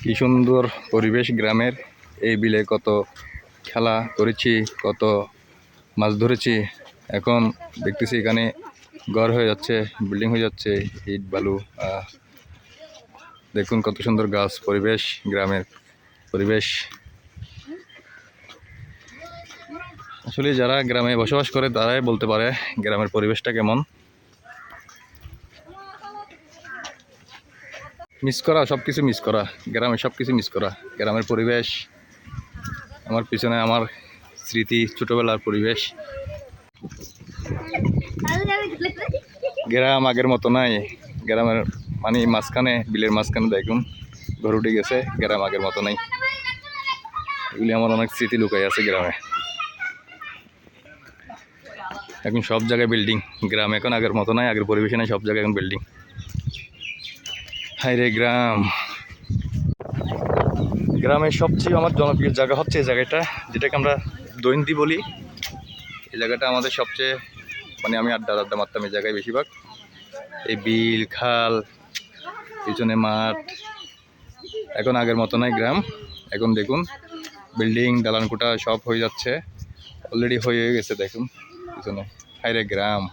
কি সুন্দর পরিবেশ গ্রামের। এই বিলে কত খেলা করেছি, কত মাছ ধরেছি। এখন দেখতেছি এখানে ঘর হয়ে যাচ্ছে, বিল্ডিং হয়ে যাচ্ছে, ইট বালু। দেখুন কত সুন্দর গাছ, পরিবেশ, গ্রামের পরিবেশ। আসলে যারা গ্রামে বসবাস করে তারাই বলতে পারে গ্রামের পরিবেশটা কেমন। মিস করা, সবকিছু মিস করা, গ্রামে সবকিছু মিস করা। গ্রামের পরিবেশ, আমার পিছনে আমার স্মৃতি, ছোটবেলার পরিবেশ। গ্রাম আগের মতো নাই। গ্রামের মানে মাঝখানে, বিলের মাঝখানে দেখুন ঘর উঠে গেছে। গ্রাম আগের মতো নাই। এগুলি আমার অনেক স্মৃতি লুকাই আছে গ্রামে। এখন সব জায়গায় বিল্ডিং। গ্রাম এখন আগের মতো নাই, আগের পরিবেশে নাই, সব জায়গায় এখন বিল্ডিং। হায় রে গ্রাম। গ্রামের সবচেয়ে আমার জনপ্রিয় জায়গা হচ্ছে এই জায়গাটা, যেটাকে আমরা দৈন্দি বলি। এই জায়গাটা আমাদের সবচেয়ে, মানে আমি আড্ডা মারতাম এই জায়গায় বেশিরভাগ। এই বিল, খাল, পিছনে মাঠ। এখন আগের মতো নাই গ্রাম। এখন দেখুন বিল্ডিং, দালান কোঠা সব হয়ে যাচ্ছে, অলরেডি হয়ে গেছে। দেখুন পিছনে। হায় রে গ্রাম,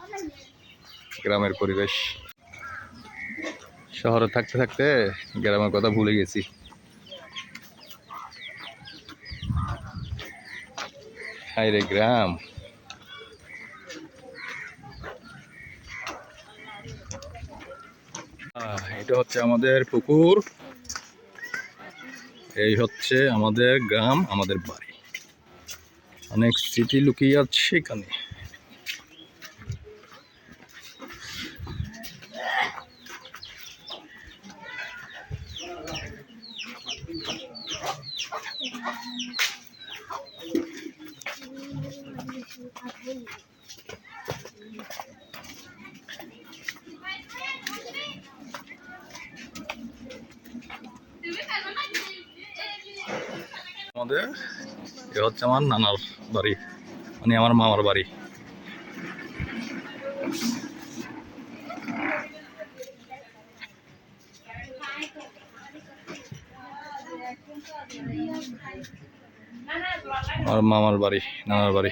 গ্রামের পরিবেশ। শহরে থাকতে থাকতে গ্রামের কথা ভুলে গেছি। হায় রে গ্রাম। এটা হচ্ছে আমাদের পুকুর, এই হচ্ছে আমাদের গ্রাম, আমাদের বাড়ি। অনেক স্মৃতি লুকিয়ে আছে এখানে। আমাদের এ হচ্ছে আমার নানার বাড়ি, মানে আমার মামার বাড়ি। আমার মামার বাড়ি, নানার বাড়ি।